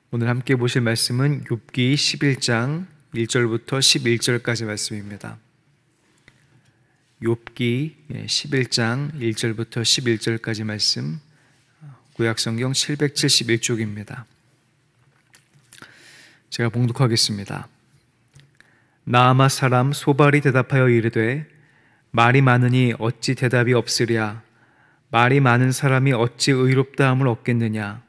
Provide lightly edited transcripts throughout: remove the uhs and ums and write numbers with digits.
오늘 함께 보실 말씀은 욥기 11장 1절부터 11절까지 말씀입니다. 욥기 11장 1절부터 11절까지 말씀, 구약성경 771쪽입니다. 제가 봉독하겠습니다. 나아마 사람 소발이 대답하여 이르되 말이 많으니 어찌 대답이 없으랴. 말이 많은 사람이 어찌 의롭다함을 얻겠느냐.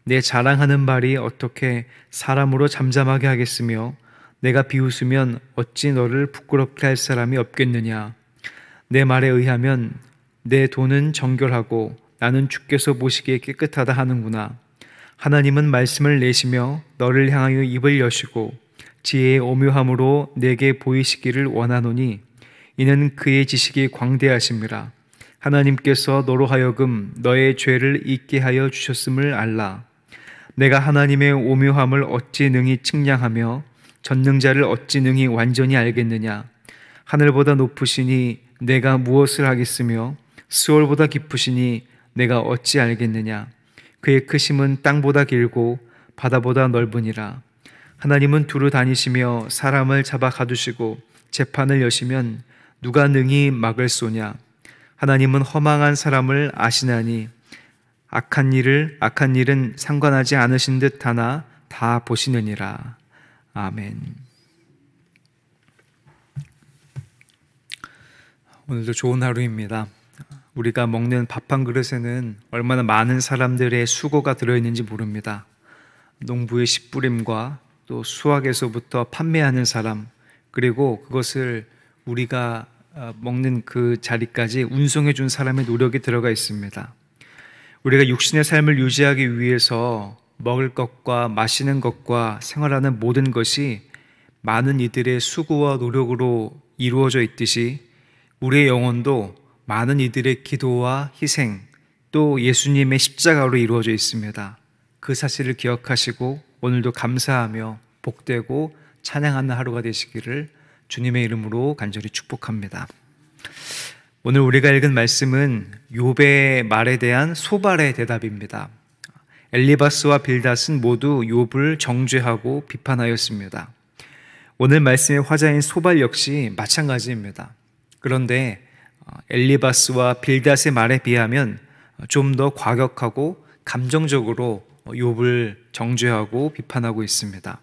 내 자랑하는 말이 어떻게 사람으로 잠잠하게 하겠으며 내가 비웃으면 어찌 너를 부끄럽게 할 사람이 없겠느냐. 내 말에 의하면 내 돈은 정결하고 나는 주께서 보시기에 깨끗하다 하는구나. 하나님은 말씀을 내시며 너를 향하여 입을 여시고 지혜의 오묘함으로 내게 보이시기를 원하노니 이는 그의 지식이 광대하심이라. 하나님께서 너로 하여금 너의 죄를 잊게 하여 주셨음을 알라. 내가 하나님의 오묘함을 어찌 능히 측량하며 전능자를 어찌 능히 완전히 알겠느냐. 하늘보다 높으시니 내가 무엇을 하겠으며 수월보다 깊으시니 내가 어찌 알겠느냐. 그의 크심은 땅보다 길고 바다보다 넓으니라. 하나님은 두루 다니시며 사람을 잡아 가두시고 재판을 여시면 누가 능히 막을 쏘냐. 하나님은 허망한 사람을 아시나니 악한 일은 상관하지 않으신 듯 하나 다 보시느니라. 아멘. 오늘도 좋은 하루입니다. 우리가 먹는 밥 한 그릇에는 얼마나 많은 사람들의 수고가 들어있는지 모릅니다. 농부의 씨 뿌림과 또 수확에서부터 판매하는 사람, 그리고 그것을 우리가 먹는 그 자리까지 운송해 준 사람의 노력이 들어가 있습니다. 우리가 육신의 삶을 유지하기 위해서 먹을 것과 마시는 것과 생활하는 모든 것이 많은 이들의 수고와 노력으로 이루어져 있듯이 우리의 영혼도 많은 이들의 기도와 희생, 또 예수님의 십자가로 이루어져 있습니다. 그 사실을 기억하시고 오늘도 감사하며 복되고 찬양하는 하루가 되시기를 주님의 이름으로 간절히 축복합니다. 오늘 우리가 읽은 말씀은 욥의 말에 대한 소발의 대답입니다. 엘리바스와 빌닷은 모두 욥을 정죄하고 비판하였습니다. 오늘 말씀의 화자인 소발 역시 마찬가지입니다. 그런데 엘리바스와 빌닷의 말에 비하면 좀 더 과격하고 감정적으로 욥을 정죄하고 비판하고 있습니다.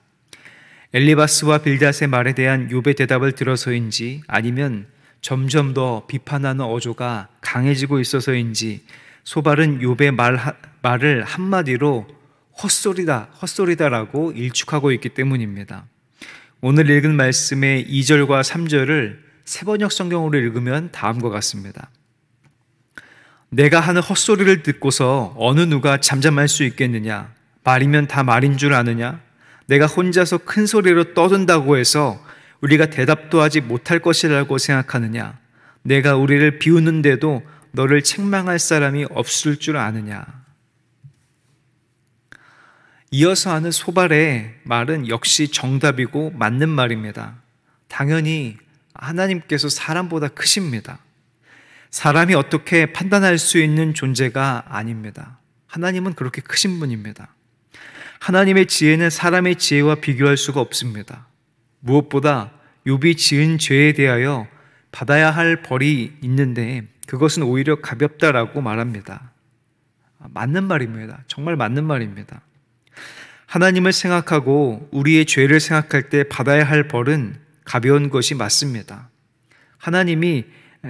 엘리바스와 빌닷의 말에 대한 욥의 대답을 들어서인지 아니면 점점 더 비판하는 어조가 강해지고 있어서인지 소발은 욥의 말을 한마디로 헛소리다라고 일축하고 있기 때문입니다. 오늘 읽은 말씀의 2절과 3절을 세번역 성경으로 읽으면 다음과 같습니다. 내가 하는 헛소리를 듣고서 어느 누가 잠잠할 수 있겠느냐. 말이면 다 말인 줄 아느냐. 내가 혼자서 큰 소리로 떠든다고 해서 우리가 대답도 하지 못할 것이라고 생각하느냐. 내가 우리를 비웃는데도 너를 책망할 사람이 없을 줄 아느냐. 이어서 하는 소발의 말은 역시 정답이고 맞는 말입니다. 당연히 하나님께서 사람보다 크십니다. 사람이 어떻게 판단할 수 있는 존재가 아닙니다. 하나님은 그렇게 크신 분입니다. 하나님의 지혜는 사람의 지혜와 비교할 수가 없습니다. 무엇보다 욥이 지은 죄에 대하여 받아야 할 벌이 있는데 그것은 오히려 가볍다라고 말합니다. 맞는 말입니다. 정말 맞는 말입니다. 하나님을 생각하고 우리의 죄를 생각할 때 받아야 할 벌은 가벼운 것이 맞습니다. 하나님이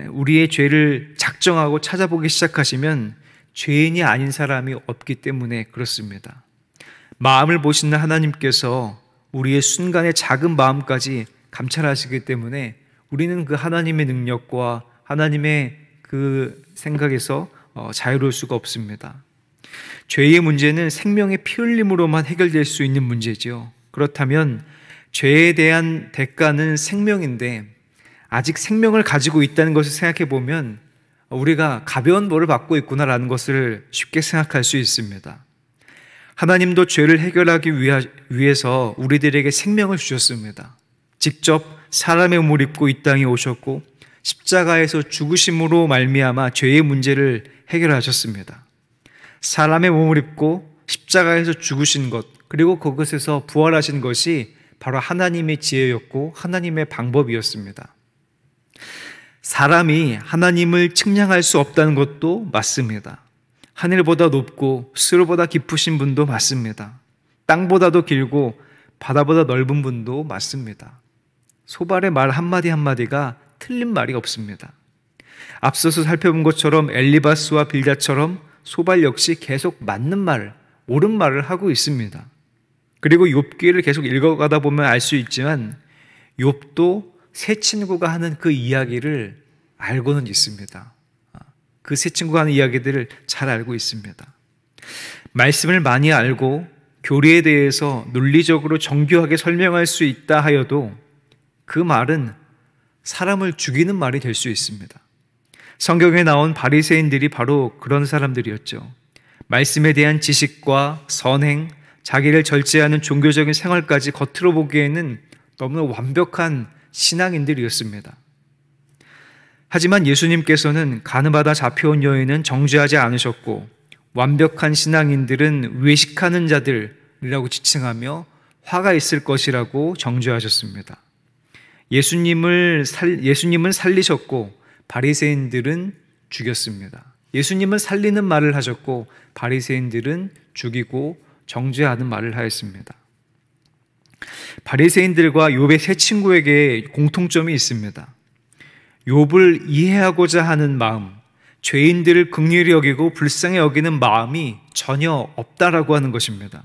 우리의 죄를 작정하고 찾아보기 시작하시면 죄인이 아닌 사람이 없기 때문에 그렇습니다. 마음을 보시는 하나님께서 우리의 순간의 작은 마음까지 감찰하시기 때문에 우리는 그 하나님의 능력과 하나님의 그 생각에서 자유로울 수가 없습니다. 죄의 문제는 생명의 피 흘림으로만 해결될 수 있는 문제죠. 그렇다면 죄에 대한 대가는 생명인데 아직 생명을 가지고 있다는 것을 생각해 보면 우리가 가벼운 벌을 받고 있구나라는 것을 쉽게 생각할 수 있습니다. 하나님도 죄를 해결하기 위해서 우리들에게 생명을 주셨습니다. 직접 사람의 몸을 입고 이 땅에 오셨고 십자가에서 죽으심으로 말미암아 죄의 문제를 해결하셨습니다. 사람의 몸을 입고 십자가에서 죽으신 것, 그리고 그것에서 부활하신 것이 바로 하나님의 지혜였고 하나님의 방법이었습니다. 사람이 하나님을 측량할 수 없다는 것도 맞습니다. 하늘보다 높고 수로보다 깊으신 분도 맞습니다. 땅보다도 길고 바다보다 넓은 분도 맞습니다. 소발의 말 한마디 한마디가 틀린 말이 없습니다. 앞서서 살펴본 것처럼 엘리바스와 빌닷처럼 소발 역시 계속 맞는 말, 옳은 말을 하고 있습니다. 그리고 욥기를 계속 읽어가다 보면 알 수 있지만 욥도 세 친구가 하는 그 이야기를 알고는 있습니다. 그 세 친구가 하는 이야기들을 잘 알고 있습니다. 말씀을 많이 알고 교리에 대해서 논리적으로 정교하게 설명할 수 있다 하여도 그 말은 사람을 죽이는 말이 될 수 있습니다. 성경에 나온 바리새인들이 바로 그런 사람들이었죠. 말씀에 대한 지식과 선행, 자기를 절제하는 종교적인 생활까지 겉으로 보기에는 너무나 완벽한 신앙인들이었습니다. 하지만 예수님께서는 가늠하다 잡혀온 여인은 정죄하지 않으셨고 완벽한 신앙인들은 외식하는 자들이라고 지칭하며 화가 있을 것이라고 정죄하셨습니다. 예수님은 살리셨고 바리새인들은 죽였습니다. 예수님은 살리는 말을 하셨고 바리새인들은 죽이고 정죄하는 말을 하였습니다. 바리새인들과 욥의 세 친구에게 공통점이 있습니다. 욥을 이해하고자 하는 마음, 죄인들을 긍휼히 여기고 불쌍히 여기는 마음이 전혀 없다라고 하는 것입니다.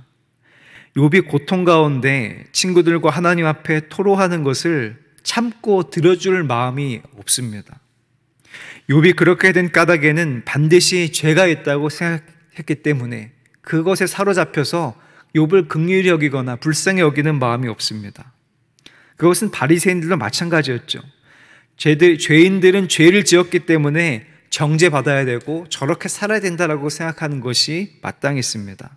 욥이 고통 가운데 친구들과 하나님 앞에 토로하는 것을 참고 들어줄 마음이 없습니다. 욥이 그렇게 된 까닭에는 반드시 죄가 있다고 생각했기 때문에 그것에 사로잡혀서 욥을 긍휼히 여기거나 불쌍히 여기는 마음이 없습니다. 그것은 바리새인들도 마찬가지였죠. 죄인들은 죄를 지었기 때문에 정죄받아야 되고 저렇게 살아야 된다라고 생각하는 것이 마땅했습니다.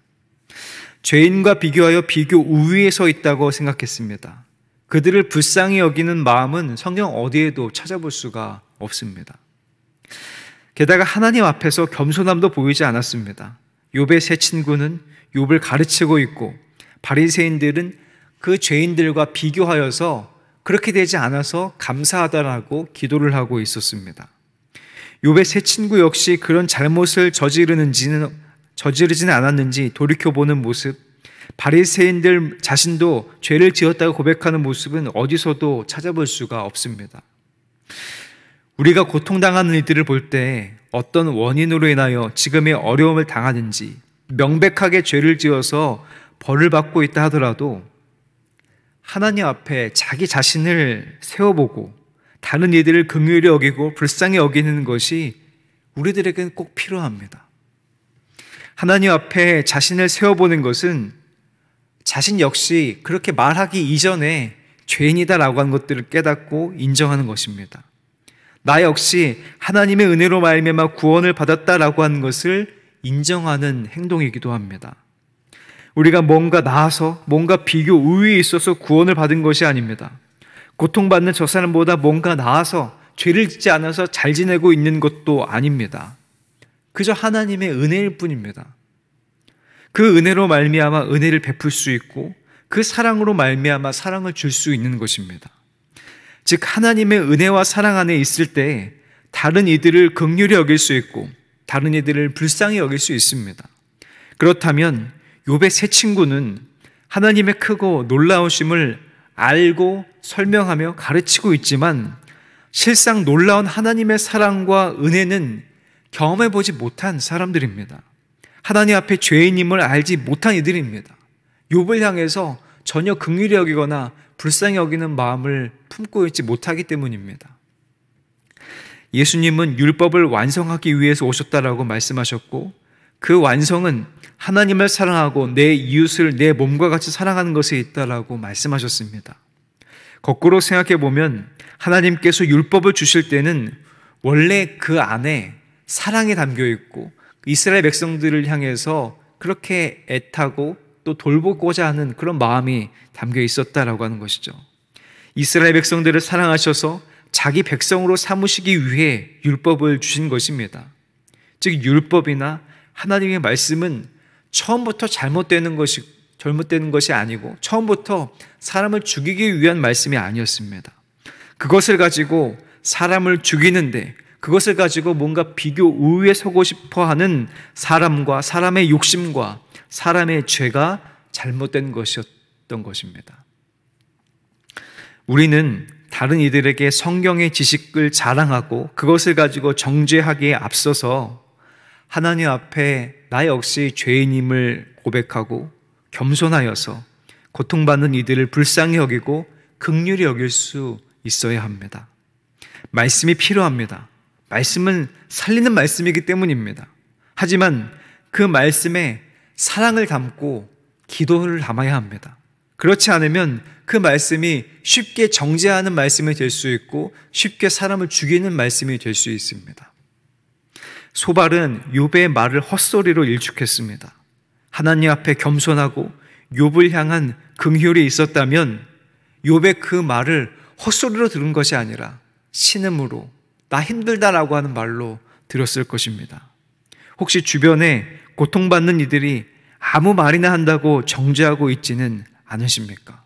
죄인과 비교하여 비교 우위에 서 있다고 생각했습니다. 그들을 불쌍히 여기는 마음은 성경 어디에도 찾아볼 수가 없습니다. 게다가 하나님 앞에서 겸손함도 보이지 않았습니다. 욥의 세 친구는 욥을 가르치고 있고 바리새인들은 그 죄인들과 비교하여서 그렇게 되지 않아서 감사하다라고 기도를 하고 있었습니다. 욥의 세 친구 역시 그런 잘못을 저지르지는 않았는지 돌이켜보는 모습, 바리새인들 자신도 죄를 지었다고 고백하는 모습은 어디서도 찾아볼 수가 없습니다. 우리가 고통당하는 이들을 볼 때 어떤 원인으로 인하여 지금의 어려움을 당하는지 명백하게 죄를 지어서 벌을 받고 있다 하더라도 하나님 앞에 자기 자신을 세워보고 다른 이들을 긍휼히 여기고 불쌍히 여기는 것이 우리들에게는 꼭 필요합니다. 하나님 앞에 자신을 세워보는 것은 자신 역시 그렇게 말하기 이전에 죄인이다라고 하는 것들을 깨닫고 인정하는 것입니다. 나 역시 하나님의 은혜로 말미암아 구원을 받았다라고 하는 것을 인정하는 행동이기도 합니다. 우리가 뭔가 나아서 뭔가 비교 우위에 있어서 구원을 받은 것이 아닙니다. 고통받는 저 사람보다 뭔가 나아서 죄를 짓지 않아서 잘 지내고 있는 것도 아닙니다. 그저 하나님의 은혜일 뿐입니다. 그 은혜로 말미암아 은혜를 베풀 수 있고 그 사랑으로 말미암아 사랑을 줄 수 있는 것입니다. 즉 하나님의 은혜와 사랑 안에 있을 때 다른 이들을 긍휼히 여길 수 있고 다른 이들을 불쌍히 여길 수 있습니다. 그렇다면 욥의 세 친구는 하나님의 크고 놀라우심을 알고 설명하며 가르치고 있지만 실상 놀라운 하나님의 사랑과 은혜는 경험해보지 못한 사람들입니다. 하나님 앞에 죄인임을 알지 못한 이들입니다. 욥을 향해서 전혀 긍휼히 여기거나 불쌍히 여기는 마음을 품고 있지 못하기 때문입니다. 예수님은 율법을 완성하기 위해서 오셨다라고 말씀하셨고 그 완성은 하나님을 사랑하고 내 이웃을 내 몸과 같이 사랑하는 것에 있다라고 말씀하셨습니다. 거꾸로 생각해 보면 하나님께서 율법을 주실 때는 원래 그 안에 사랑이 담겨 있고 이스라엘 백성들을 향해서 그렇게 애타고 또 돌보고자 하는 그런 마음이 담겨 있었다라고 하는 것이죠. 이스라엘 백성들을 사랑하셔서 자기 백성으로 삼으시기 위해 율법을 주신 것입니다. 즉 율법이나 하나님의 말씀은 처음부터 잘못되는 것이 잘못된 것이 아니고 처음부터 사람을 죽이기 위한 말씀이 아니었습니다. 그것을 가지고 사람을 죽이는데, 그것을 가지고 뭔가 비교 우위에 서고 싶어 하는 사람과 사람의 욕심과 사람의 죄가 잘못된 것이었던 것입니다. 우리는 다른 이들에게 성경의 지식을 자랑하고 그것을 가지고 정죄하기에 앞서서 하나님 앞에 나 역시 죄인임을 고백하고 겸손하여서 고통받는 이들을 불쌍히 여기고 긍휼히 여길 수 있어야 합니다. 말씀이 필요합니다. 말씀은 살리는 말씀이기 때문입니다. 하지만 그 말씀에 사랑을 담고 기도를 담아야 합니다. 그렇지 않으면 그 말씀이 쉽게 정죄하는 말씀이 될 수 있고 쉽게 사람을 죽이는 말씀이 될 수 있습니다. 소발은 욥의 말을 헛소리로 일축했습니다. 하나님 앞에 겸손하고 욥을 향한 긍휼이 있었다면 욥의 그 말을 헛소리로 들은 것이 아니라 신음으로 나 힘들다라고 하는 말로 들었을 것입니다. 혹시 주변에 고통받는 이들이 아무 말이나 한다고 정죄하고 있지는 않으십니까?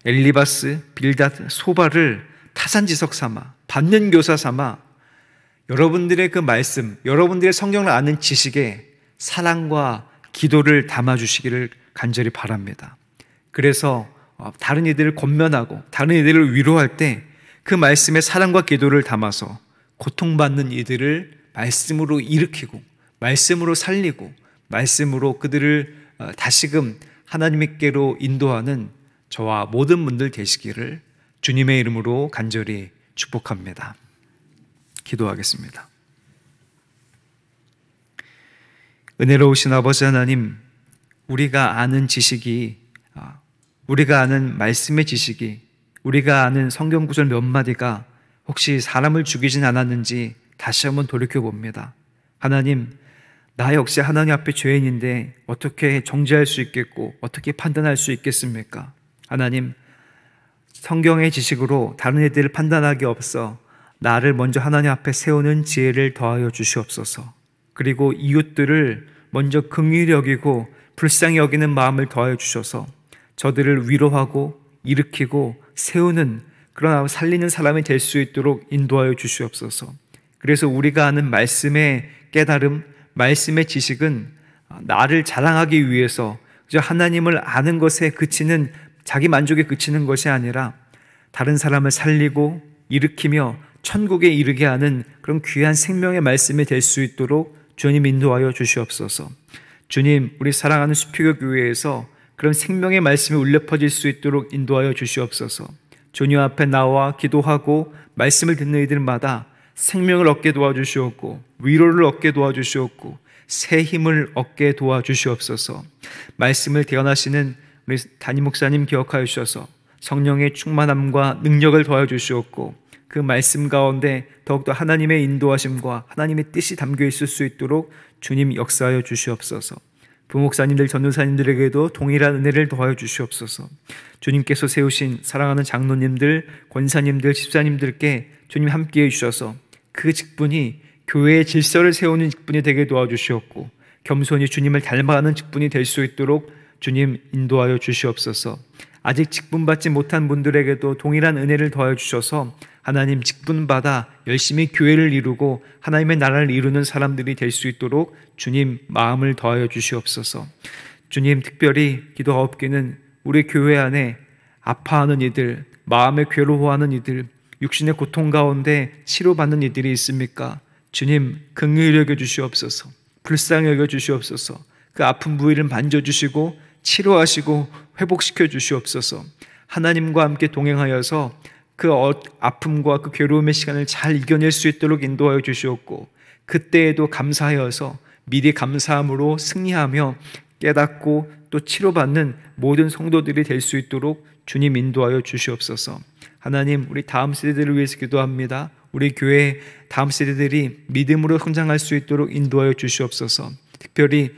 엘리바스, 빌닷, 소발을 타산지석 삼아, 반면교사 삼아 여러분들의 그 말씀, 여러분들의 성경을 아는 지식에 사랑과 기도를 담아주시기를 간절히 바랍니다. 그래서 다른 이들을 권면하고 다른 이들을 위로할 때 그 말씀에 사랑과 기도를 담아서 고통받는 이들을 말씀으로 일으키고 말씀으로 살리고 말씀으로 그들을 다시금 하나님께로 인도하는 저와 모든 분들 되시기를 주님의 이름으로 간절히 축복합니다. 기도하겠습니다. 은혜로우신 아버지 하나님, 우리가 아는 지식이, 우리가 아는 말씀의 지식이, 우리가 아는 성경 구절 몇 마디가 혹시 사람을 죽이진 않았는지 다시 한번 돌이켜봅니다. 하나님, 나 역시 하나님 앞에 죄인인데 어떻게 정죄할 수 있겠고 어떻게 판단할 수 있겠습니까? 하나님, 성경의 지식으로 다른 애들을 판단하기 없어 나를 먼저 하나님 앞에 세우는 지혜를 더하여 주시옵소서. 그리고 이웃들을 먼저 긍휼히 여기고 불쌍히 여기는 마음을 더하여 주셔서 저들을 위로하고 일으키고 세우는, 그러나 살리는 사람이 될 수 있도록 인도하여 주시옵소서. 그래서 우리가 아는 말씀의 깨달음, 말씀의 지식은 나를 자랑하기 위해서 그저 하나님을 아는 것에 그치는, 자기 만족에 그치는 것이 아니라 다른 사람을 살리고 일으키며 천국에 이르게 하는 그런 귀한 생명의 말씀이 될 수 있도록 주님 인도하여 주시옵소서. 주님, 우리 사랑하는 수피교 교회에서 그런 생명의 말씀이 울려 퍼질 수 있도록 인도하여 주시옵소서. 주님 앞에 나와 기도하고 말씀을 듣는 이들마다 생명을 얻게 도와주시옵고 위로를 얻게 도와주시옵고 새 힘을 얻게 도와주시옵소서. 말씀을 대언하시는 우리 담임 목사님 기억하여 주셔서 성령의 충만함과 능력을 더하여 주시옵고 그 말씀 가운데 더욱더 하나님의 인도하심과 하나님의 뜻이 담겨 있을 수 있도록 주님 역사하여 주시옵소서. 부목사님들, 전도사님들에게도 동일한 은혜를 더하여 주시옵소서. 주님께서 세우신 사랑하는 장로님들, 권사님들, 집사님들께 주님 함께해 주셔서 그 직분이 교회의 질서를 세우는 직분이 되게 도와주시옵고 겸손히 주님을 닮아가는 직분이 될 수 있도록 주님 인도하여 주시옵소서. 아직 직분받지 못한 분들에게도 동일한 은혜를 더하여 주셔서 하나님 직분받아 열심히 교회를 이루고 하나님의 나라를 이루는 사람들이 될 수 있도록 주님 마음을 더하여 주시옵소서. 주님, 특별히 기도하옵기는 우리 교회 안에 아파하는 이들, 마음에 괴로워하는 이들, 육신의 고통 가운데 치료받는 이들이 있습니까? 주님, 긍휼히 여겨 주시옵소서. 불쌍히 여겨 주시옵소서. 그 아픈 부위를 만져주시고 치료하시고 회복시켜 주시옵소서. 하나님과 함께 동행하여서 그 아픔과 그 괴로움의 시간을 잘 이겨낼 수 있도록 인도하여 주시옵고 그때에도 감사하여서 미리 감사함으로 승리하며 깨닫고 또 치료받는 모든 성도들이 될 수 있도록 주님 인도하여 주시옵소서. 하나님, 우리 다음 세대들을 위해서 기도합니다. 우리 교회 다음 세대들이 믿음으로 성장할 수 있도록 인도하여 주시옵소서. 특별히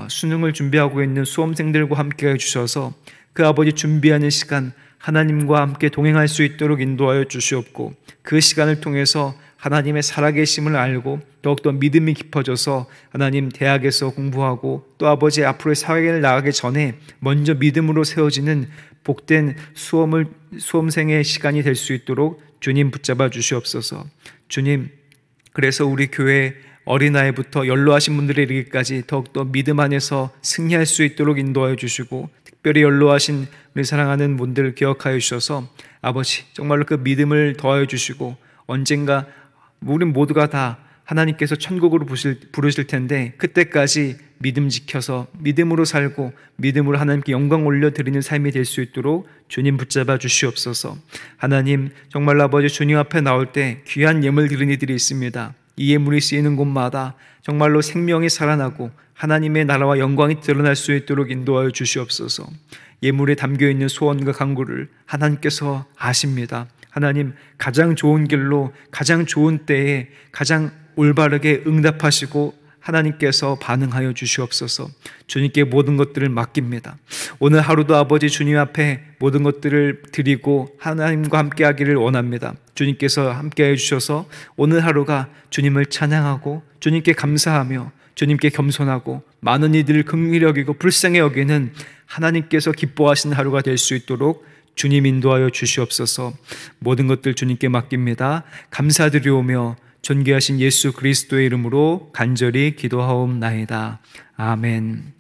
수능을 준비하고 있는 수험생들과 함께 해주셔서 그 아버지 준비하는 시간 하나님과 함께 동행할 수 있도록 인도하여 주시옵고 그 시간을 통해서 하나님의 살아계심을 알고 더욱더 믿음이 깊어져서 하나님 대학에서 공부하고 또 아버지 앞으로의 사회를 나가기 전에 먼저 믿음으로 세워지는 복된 수험생의 시간이 될 수 있도록 주님 붙잡아 주시옵소서. 주님, 그래서 우리 교회 어린아이부터 연로하신 분들에 이르기까지 더욱더 믿음 안에서 승리할 수 있도록 인도하여 주시고, 특별히 연로하신 우리 사랑하는 분들을 기억하여 주셔서 아버지 정말로 그 믿음을 더하여 주시고, 언젠가 우리 모두가 다 하나님께서 천국으로 부르실 텐데 그때까지 믿음 지켜서 믿음으로 살고 믿음으로 하나님께 영광 올려드리는 삶이 될 수 있도록 주님 붙잡아 주시옵소서. 하나님, 정말로 아버지 주님 앞에 나올 때 귀한 예물 드리는 이들이 있습니다. 이 예물이 쓰이는 곳마다 정말로 생명이 살아나고 하나님의 나라와 영광이 드러날 수 있도록 인도하여 주시옵소서. 예물에 담겨있는 소원과 간구를 하나님께서 아십니다. 하나님, 가장 좋은 길로 가장 좋은 때에 가장 올바르게 응답하시고 하나님께서 반응하여 주시옵소서. 주님께 모든 것들을 맡깁니다. 오늘 하루도 아버지 주님 앞에 모든 것들을 드리고 하나님과 함께 하기를 원합니다. 주님께서 함께 해주셔서 오늘 하루가 주님을 찬양하고 주님께 감사하며 주님께 겸손하고 많은 이들을 긍휼히 여기고 불쌍히 여기는 하나님께서 기뻐하시는 하루가 될 수 있도록 주님 인도하여 주시옵소서. 모든 것들 주님께 맡깁니다. 감사드리오며 존귀하신 예수 그리스도의 이름으로 간절히 기도하옵나이다. 아멘.